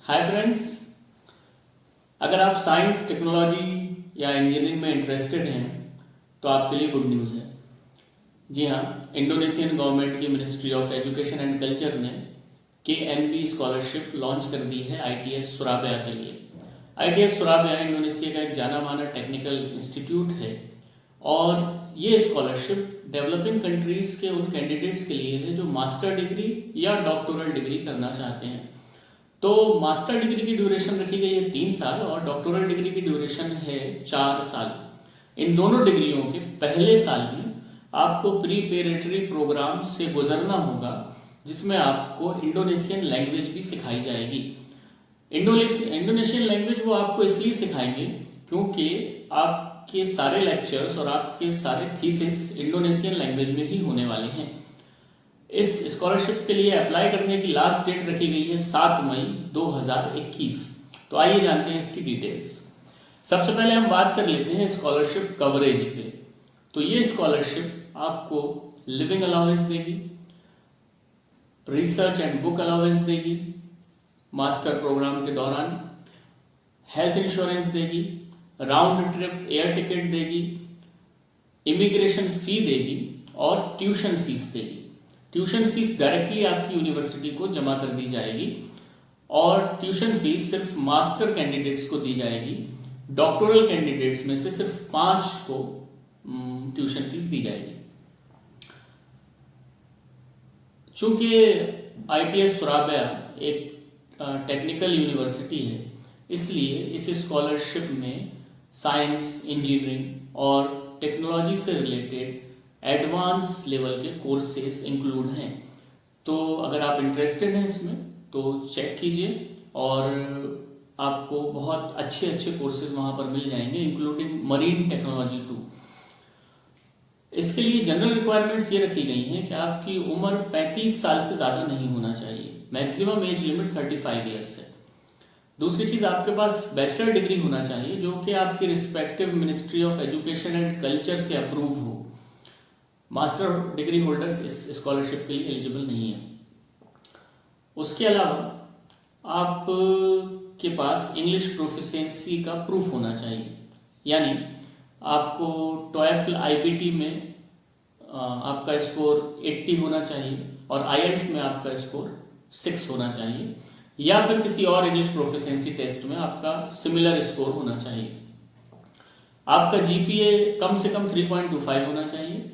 Hi friends, अगर आप science, technology या इंजीनियरिंग में इंटरेस्टेड हैं तो आपके लिए गुड न्यूज़ है। जी हाँ, इंडोनेशियन गवर्नमेंट की ministry of education and culture ने KNB स्कॉलरशिप लॉन्च कर दी है ITS सुराबिया के लिए। ITS सुराबिया इंडोनेशिया का एक जाना माना टेक्निकल इंस्टीट्यूट है और ये स्कॉलरशिप डेवलपिंग कंट्रीज़ के उन कैंडिडेट्स के लिए है जो मास्टर डिग्री या डॉक्टोरल डिग्री करना चाहते हैं। तो मास्टर डिग्री की ड्यूरेशन रखी गई है 3 साल और डॉक्टोरल डिग्री की ड्यूरेशन है 4 साल। इन दोनों डिग्रियों के पहले साल में आपको प्रीपेरेटरी प्रोग्राम से गुजरना होगा जिसमें आपको इंडोनेशियन लैंग्वेज भी सिखाई जाएगी। इंडोनेशियन लैंग्वेज वो आपको इसलिए सिखाएंगे क्योंकि आपके सारे लेक्चर्स और आपके सारे थीसिस इंडोनेशियन लैंग्वेज में ही होने वाले हैं। इस स्कॉलरशिप के लिए अप्लाई करने की लास्ट डेट रखी गई है 7 मई 2021। तो आइए जानते हैं इसकी डिटेल्स। सबसे पहले हम बात कर लेते हैं स्कॉलरशिप कवरेज पे। तो ये स्कॉलरशिप आपको लिविंग अलाउंस देगी, रिसर्च एंड बुक अलाउंस देगी, मास्टर प्रोग्राम के दौरान हेल्थ इंश्योरेंस देगी, राउंड ट्रिप एयर टिकट देगी, इमिग्रेशन फी देगी और ट्यूशन फीस देगी। ट्यूशन फीस डायरेक्टली आपकी यूनिवर्सिटी को जमा कर दी जाएगी और ट्यूशन फीस सिर्फ मास्टर कैंडिडेट्स को दी जाएगी। डॉक्टोरल कैंडिडेट्स में से सिर्फ 5 को ट्यूशन फीस दी जाएगी। चूंकि ITS सुराबिया एक टेक्निकल यूनिवर्सिटी है, इसलिए इस स्कॉलरशिप में साइंस, इंजीनियरिंग और टेक्नोलॉजी से रिलेटेड एडवांस लेवल के कोर्सेज इंक्लूड हैं। तो अगर आप इंटरेस्टेड हैं इसमें तो चेक कीजिए और आपको बहुत अच्छे अच्छे कोर्सेज वहाँ पर मिल जाएंगे, इंक्लूडिंग मरीन टेक्नोलॉजी टू। इसके लिए जनरल रिक्वायरमेंट्स ये रखी गई हैं कि आपकी उम्र 35 साल से ज़्यादा नहीं होना चाहिए। मैक्सिमम एज लिमिट 35 ईयर्स है। दूसरी चीज़, आपके पास बैचलर डिग्री होना चाहिए जो कि आपकी respective ministry of education and culture से अप्रूव हो। मास्टर डिग्री होल्डर्स इस स्कॉलरशिप के लिए एलिजिबल नहीं है। उसके अलावा आपके पास इंग्लिश प्रोफिशिएंसी का प्रूफ होना चाहिए, यानी आपको TOEFL IBT में आपका स्कोर 80 होना चाहिए और IELTS में आपका स्कोर 6 होना चाहिए, या फिर किसी और इंग्लिश प्रोफिशिएंसी टेस्ट में आपका सिमिलर स्कोर होना चाहिए। आपका GPA कम से कम 3.25 होना चाहिए।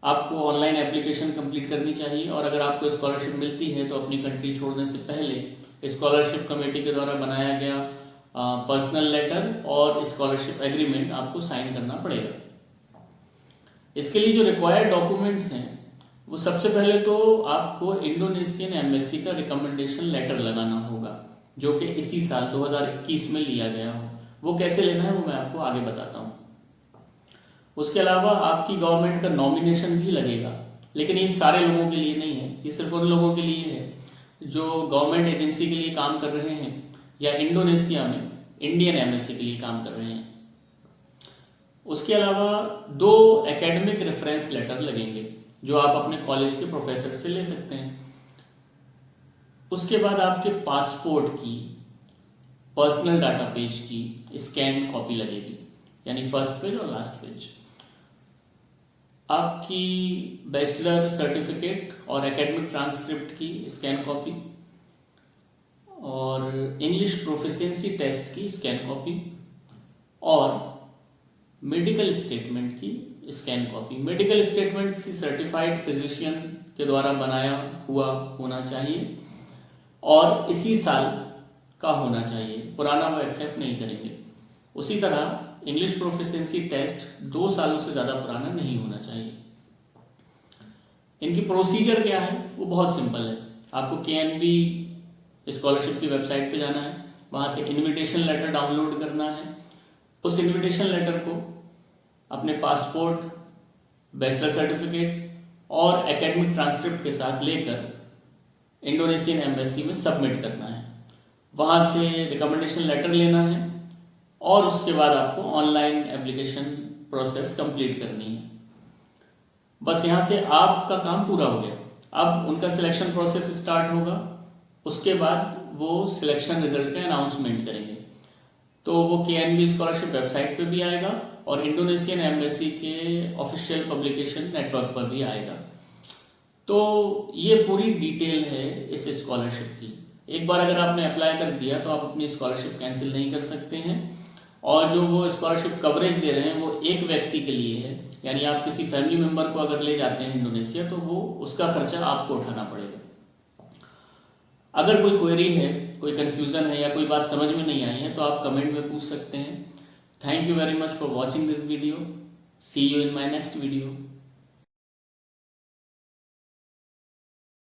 आपको ऑनलाइन एप्लीकेशन कंप्लीट करनी चाहिए और अगर आपको स्कॉलरशिप मिलती है तो अपनी कंट्री छोड़ने से पहले स्कॉलरशिप कमेटी के द्वारा बनाया गया पर्सनल लेटर और स्कॉलरशिप एग्रीमेंट आपको साइन करना पड़ेगा। इसके लिए जो रिक्वायर्ड डॉक्यूमेंट्स हैं वो सबसे पहले तो आपको इंडोनेशियन एम्बेसी का रिकमेंडेशन लेटर लगाना होगा जो कि इसी साल 2021 में लिया गया हो। वो कैसे लेना है वो मैं आपको आगे बताता हूँ। उसके अलावा आपकी गवर्नमेंट का नॉमिनेशन भी लगेगा, लेकिन ये सारे लोगों के लिए नहीं है, ये सिर्फ उन लोगों के लिए है जो गवर्नमेंट एजेंसी के लिए काम कर रहे हैं या इंडोनेशिया में इंडियन एम्बेसी के लिए काम कर रहे हैं। उसके अलावा 2 एकेडमिक रेफरेंस लेटर लगेंगे जो आप अपने कॉलेज के प्रोफेसर से ले सकते हैं। उसके बाद आपके पासपोर्ट की, पर्सनल डाटा पेज की स्कैन कॉपी लगेगी, यानी फर्स्ट पेज और लास्ट पेज। आपकी बैचलर सर्टिफिकेट और एकेडमिक ट्रांसक्रिप्ट की स्कैन कॉपी और इंग्लिश प्रोफिशिएंसी टेस्ट की स्कैन कॉपी और मेडिकल स्टेटमेंट की स्कैन कॉपी। मेडिकल स्टेटमेंट किसी सर्टिफाइड फिजिशियन के द्वारा बनाया हुआ होना चाहिए और इसी साल का होना चाहिए, पुराना वो एक्सेप्ट नहीं करेंगे। उसी तरह इंग्लिश प्रोफिशिएंसी टेस्ट 2 सालों से ज़्यादा पुराना नहीं होना चाहिए। इनकी प्रोसीजर क्या है वो बहुत सिंपल है। आपको KNB स्कॉलरशिप की वेबसाइट पे जाना है, वहाँ से इनविटेशन लेटर डाउनलोड करना है। उस इनविटेशन लेटर को अपने पासपोर्ट, बैचलर सर्टिफिकेट और एकेडमिक ट्रांसक्रिप्ट के साथ लेकर इंडोनेशियन एम्बेसी में सबमिट करना है। वहाँ से रिकमेंडेशन लेटर लेना है और उसके बाद आपको ऑनलाइन एप्लीकेशन प्रोसेस कंप्लीट करनी है। बस यहाँ से आपका काम पूरा हो गया। अब उनका सिलेक्शन प्रोसेस स्टार्ट होगा उसके बाद वो सिलेक्शन रिजल्ट का अनाउंसमेंट करेंगे। तो वो KNB स्कॉलरशिप वेबसाइट पे भी आएगा और इंडोनेशियन एम्बेसी के ऑफिशियल पब्लिकेशन नेटवर्क पर भी आएगा। तो ये पूरी डिटेल है इस स्कॉलरशिप की। एक बार अगर आपने अप्लाई कर दिया तो आप अपनी स्कॉलरशिप कैंसिल नहीं कर सकते हैं। और जो वो स्कॉलरशिप कवरेज दे रहे हैं वो एक व्यक्ति के लिए है, यानी आप किसी फैमिली मेंबर को अगर ले जाते हैं इंडोनेशिया तो वो उसका खर्चा आपको उठाना पड़ेगा। अगर कोई क्वेरी है, कोई कन्फ्यूज़न है या कोई बात समझ में नहीं आई है तो आप कमेंट में पूछ सकते हैं। Thank you very much for watching this video. See you in my next video.